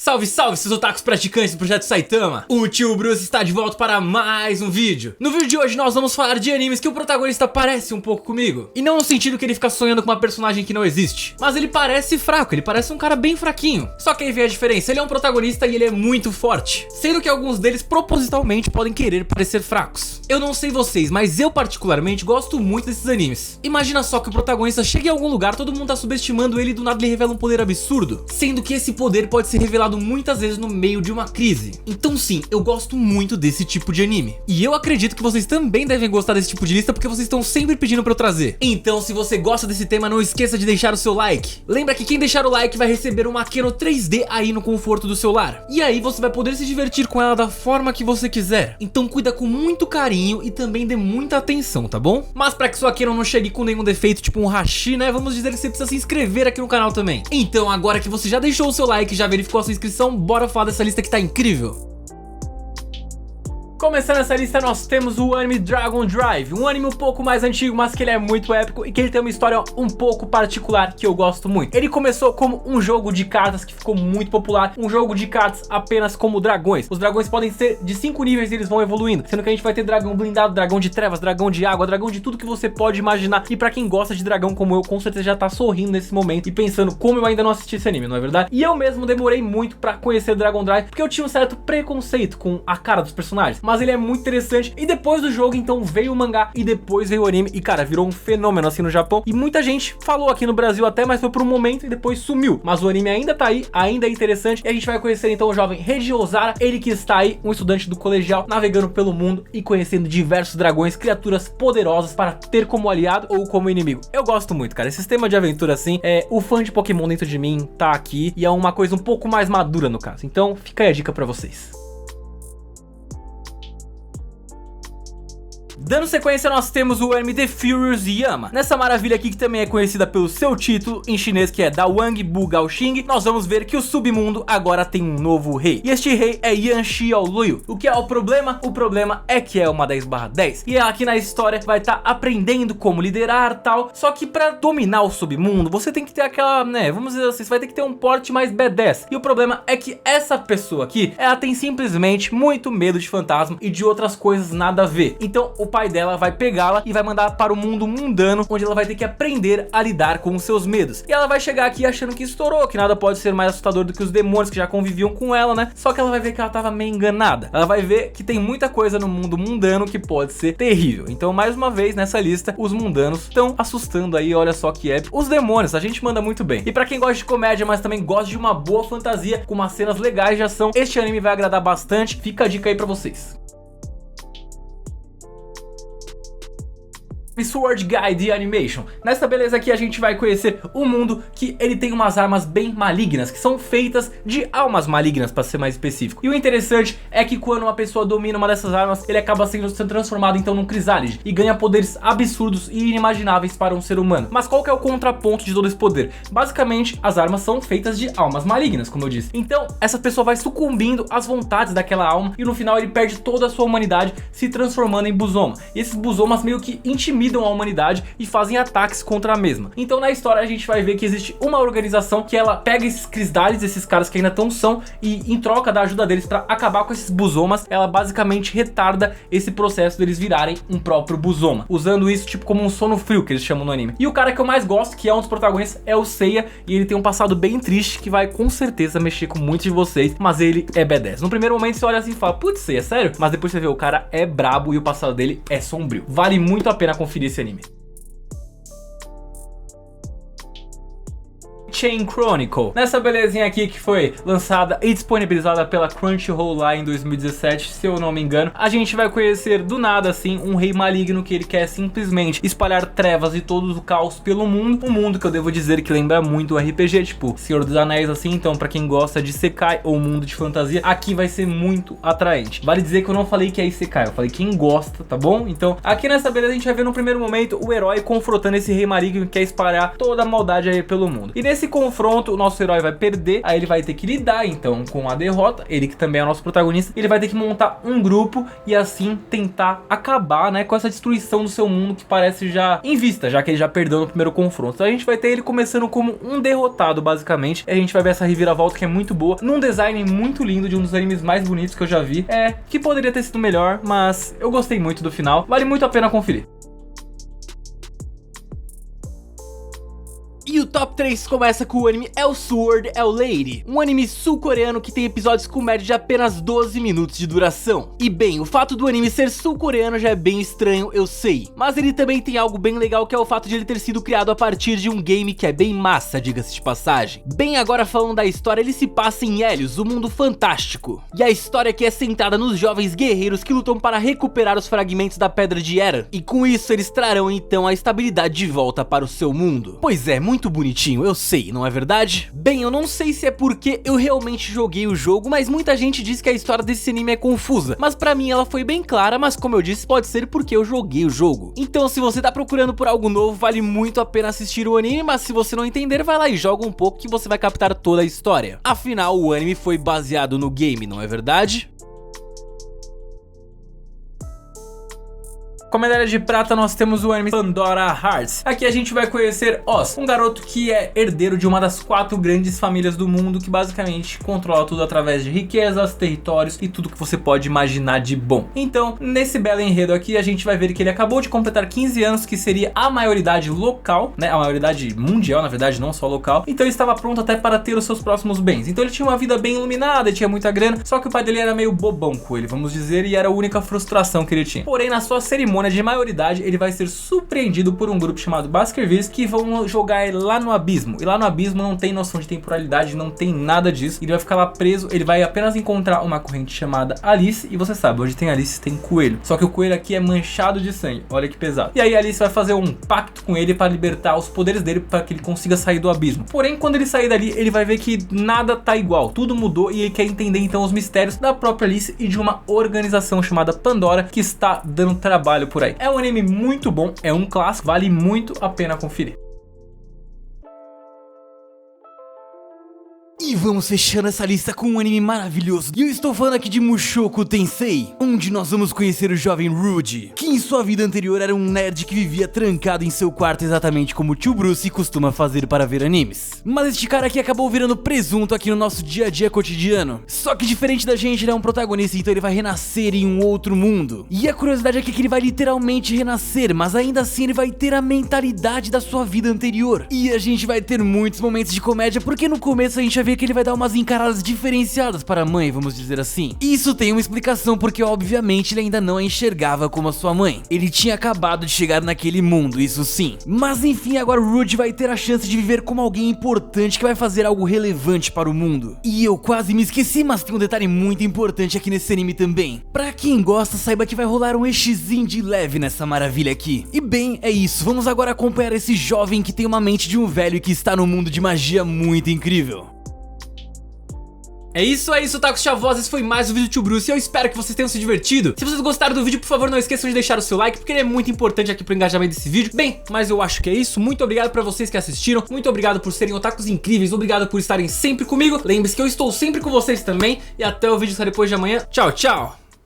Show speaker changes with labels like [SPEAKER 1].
[SPEAKER 1] Salve, salve, seus otakus praticantes do Projeto Saitama! O Tio Bruce está de volta para mais um vídeo. No vídeo de hoje nós vamos falar de animes que o protagonista parece um pouco comigo. E não no sentido que ele fica sonhando com uma personagem que não existe, mas ele parece fraco, ele parece um cara bem fraquinho. Só que aí vem a diferença, ele é um protagonista e ele é muito forte, sendo que alguns deles propositalmente podem querer parecer fracos. Eu não sei vocês, mas eu particularmente gosto muito desses animes. Imagina só que o protagonista chega em algum lugar, todo mundo tá subestimando ele e do nada ele revela um poder absurdo, sendo que esse poder pode ser revelado muitas vezes no meio de uma crise. Então sim, eu gosto muito desse tipo de anime. E eu acredito que vocês também devem gostar desse tipo de lista, porque vocês estão sempre pedindo pra eu trazer. Então se você gosta desse tema, não esqueça de deixar o seu like. Lembra que quem deixar o like vai receber uma Akeno 3D aí no conforto do seu lar. E aí você vai poder se divertir com ela da forma que você quiser. Então cuida com muito carinho e também dê muita atenção, tá bom? Mas pra que sua Akeno não chegue com nenhum defeito, tipo um hashi, né? Vamos dizer que você precisa se inscrever aqui no canal também. Então agora que você já deixou o seu like, já verificou a sua inscrição, bora falar dessa lista que tá incrível. Começando essa lista nós temos o anime Dragon Drive, um anime um pouco mais antigo, mas que ele é muito épico e que ele tem uma história um pouco particular que eu gosto muito. Ele começou como um jogo de cartas que ficou muito popular, um jogo de cartas apenas como dragões. Os dragões podem ser de 5 níveis e eles vão evoluindo, sendo que a gente vai ter dragão blindado, dragão de trevas, dragão de água, dragão de tudo que você pode imaginar. E pra quem gosta de dragão como eu, com certeza já tá sorrindo nesse momento e pensando como eu ainda não assisti esse anime, não é verdade? E eu mesmo demorei muito pra conhecer Dragon Drive, porque eu tinha um certo preconceito com a cara dos personagens, mas ele é muito interessante. E depois do jogo então veio o mangá e depois veio o anime e cara, virou um fenômeno assim no Japão, e muita gente falou aqui no Brasil até, mas foi por um momento e depois sumiu. Mas o anime ainda tá aí, ainda é interessante, e a gente vai conhecer então o jovem Reiji Ozara, ele que está aí, um estudante do colegial, navegando pelo mundo e conhecendo diversos dragões, criaturas poderosas para ter como aliado ou como inimigo. Eu gosto muito, cara, esse sistema de aventura assim, o fã de Pokémon dentro de mim tá aqui, e é uma coisa um pouco mais madura no caso. Então fica aí a dica pra vocês. Dando sequência, nós temos o anime The Furious Yama. Nessa maravilha aqui, que também é conhecida pelo seu título em chinês, que é Dawang Bu Gaoxing, nós vamos ver que o submundo agora tem um novo rei. E este rei é Yan Xiaoluyu. O que é o problema? O problema é que é uma 10/10. E aqui na história vai estar aprendendo como liderar tal. Só que pra dominar o submundo, você tem que ter aquela, né, vamos dizer assim, você vai ter que ter um porte mais B10. E o problema é que essa pessoa aqui, ela tem simplesmente muito medo de fantasma e de outras coisas nada a ver. Então o pai dela vai pegá-la e vai mandar para o mundo mundano, onde ela vai ter que aprender a lidar com os seus medos. E ela vai chegar aqui achando que estourou, que nada pode ser mais assustador do que os demônios que já conviviam com ela, né? Só que ela vai ver que ela tava meio enganada. Ela vai ver que tem muita coisa no mundo mundano que pode ser terrível. Então, mais uma vez, nessa lista, os mundanos estão assustando aí, olha só que épico. Os demônios, a gente manda muito bem. E pra quem gosta de comédia, mas também gosta de uma boa fantasia, com umas cenas legais de ação, este anime vai agradar bastante. Fica a dica aí pra vocês. Sword Guide Animation. Nessa beleza aqui a gente vai conhecer um mundo que ele tem umas armas bem malignas, que são feitas de almas malignas, para ser mais específico. E o interessante é que quando uma pessoa domina uma dessas armas, ele acaba sendo transformado então num crisálide e ganha poderes absurdos e inimagináveis para um ser humano. Mas qual que é o contraponto de todo esse poder? Basicamente, as armas são feitas de almas malignas, como eu disse. Então, essa pessoa vai sucumbindo às vontades daquela alma e no final ele perde toda a sua humanidade, se transformando em Buzoma. E esses Buzomas meio que intimidam a humanidade e fazem ataques contra a mesma. Então na história a gente vai ver que existe uma organização que ela pega esses crisdálides, esses caras que ainda estão são, e em troca da ajuda deles para acabar com esses Buzomas, ela basicamente retarda esse processo deles virarem um próprio Buzoma, usando isso tipo como um sono frio que eles chamam no anime. E o cara que eu mais gosto, que é um dos protagonistas, é o Seiya, e ele tem um passado bem triste que vai com certeza mexer com muitos de vocês, mas ele é B10. No primeiro momento você olha assim e fala, putz, Seiya, sério? Mas depois você vê, o cara é brabo e o passado dele é sombrio. Vale muito a pena conferir esse anime. Chain Chronicle. Nessa belezinha aqui que foi lançada e disponibilizada pela Crunchyroll lá em 2017, se eu não me engano, a gente vai conhecer do nada assim um rei maligno que ele quer simplesmente espalhar trevas e todo o caos pelo mundo. Um mundo que eu devo dizer que lembra muito o RPG, tipo Senhor dos Anéis assim. Então pra quem gosta de Isekai ou mundo de fantasia, aqui vai ser muito atraente. Vale dizer que eu não falei que é Isekai, eu falei quem gosta, tá bom? Então aqui nessa beleza a gente vai ver no primeiro momento o herói confrontando esse rei maligno que quer espalhar toda a maldade aí pelo mundo. E nesse Nesse confronto, o nosso herói vai perder, aí ele vai ter que lidar então com a derrota, ele que também é o nosso protagonista, ele vai ter que montar um grupo e assim tentar acabar, né, com essa destruição do seu mundo que parece já em vista, já que ele já perdeu no primeiro confronto. Então a gente vai ter ele começando como um derrotado, basicamente, e a gente vai ver essa reviravolta que é muito boa, num design muito lindo, de um dos animes mais bonitos que eu já vi, que poderia ter sido melhor, mas eu gostei muito do final, vale muito a pena conferir. E o top 3 começa com o anime Sword Lady, um anime sul-coreano que tem episódios com média de apenas 12 minutos de duração. E bem, o fato do anime ser sul-coreano já é bem estranho, eu sei, mas ele também tem algo bem legal, que é o fato de ele ter sido criado a partir de um game que é bem massa, diga-se de passagem. Bem, agora falando da história, ele se passa em Helios, o mundo fantástico. E a história aqui é centrada nos jovens guerreiros que lutam para recuperar os fragmentos da Pedra de Hera, e com isso eles trarão então a estabilidade de volta para o seu mundo. Pois é, muito bonitinho, eu sei, não é verdade? Bem, eu não sei se é porque eu realmente joguei o jogo, mas muita gente diz que a história desse anime é confusa, mas pra mim ela foi bem clara, mas como eu disse, pode ser porque eu joguei o jogo. Então se você tá procurando por algo novo, vale muito a pena assistir o anime, mas se você não entender, vai lá e joga um pouco que você vai captar toda a história. Afinal, o anime foi baseado no game, não é verdade? Com a medalha de prata nós temos o anime Pandora Hearts. Aqui a gente vai conhecer Oz, um garoto que é herdeiro de uma das 4 grandes famílias do mundo, que basicamente controla tudo através de riquezas, territórios e tudo que você pode imaginar de bom. Então, nesse belo enredo aqui, a gente vai ver que ele acabou de completar 15 anos, que seria a maioridade local, né? A maioridade mundial, na verdade, não só local. Então ele estava pronto até para ter os seus próximos bens. Então ele tinha uma vida bem iluminada, ele tinha muita grana, só que o pai dele era meio bobão com ele, vamos dizer, e era a única frustração que ele tinha. Porém, na sua cerimônia de maioridade, ele vai ser surpreendido por um grupo chamado Baskervilles, que vão jogar ele lá no abismo. E lá no abismo não tem noção de temporalidade, não tem nada disso. Ele vai ficar lá preso, ele vai apenas encontrar uma corrente chamada Alice. E você sabe, onde tem Alice tem coelho. Só que o coelho aqui é manchado de sangue, olha que pesado. E aí Alice vai fazer um pacto com ele para libertar os poderes dele, para que ele consiga sair do abismo. Porém, quando ele sair dali, ele vai ver que nada tá igual, tudo mudou, e ele quer entender então os mistérios da própria Alice e de uma organização chamada Pandora, que está dando trabalho por aí. É um anime muito bom, é um clássico, vale muito a pena conferir. E vamos fechando essa lista com um anime maravilhoso. E eu estou falando aqui de Mushoku Tensei, onde nós vamos conhecer o jovem Rudy, que em sua vida anterior era um nerd que vivia trancado em seu quarto, exatamente como o tio Bruce costuma fazer para ver animes. Mas este cara aqui acabou virando presunto aqui no nosso dia a dia cotidiano. Só que diferente da gente, ele é um protagonista, então ele vai renascer em um outro mundo. E a curiosidade aqui é que ele vai literalmente renascer, mas ainda assim ele vai ter a mentalidade da sua vida anterior. E a gente vai ter muitos momentos de comédia, porque no começo a gente vai ver que ele vai dar umas encaradas diferenciadas para a mãe, vamos dizer assim. Isso tem uma explicação, porque obviamente ele ainda não a enxergava como a sua mãe. Ele tinha acabado de chegar naquele mundo, isso sim. Mas enfim, agora o Rudy vai ter a chance de viver como alguém importante que vai fazer algo relevante para o mundo. E eu quase me esqueci, mas tem um detalhe muito importante aqui nesse anime também. Pra quem gosta, saiba que vai rolar um exzinho de leve nessa maravilha aqui. E bem, é isso, vamos agora acompanhar esse jovem que tem uma mente de um velho e que está num mundo de magia muito incrível. É isso, Otakus Chavosos, esse foi mais um vídeo do Tio Bruce e eu espero que vocês tenham se divertido. Se vocês gostaram do vídeo, por favor, não esqueçam de deixar o seu like, porque ele é muito importante aqui pro engajamento desse vídeo. Bem, mas eu acho que é isso. Muito obrigado pra vocês que assistiram, muito obrigado por serem otakus incríveis, obrigado por estarem sempre comigo. Lembre-se que eu estou sempre com vocês também, e até o vídeo só depois de amanhã. Tchau, tchau!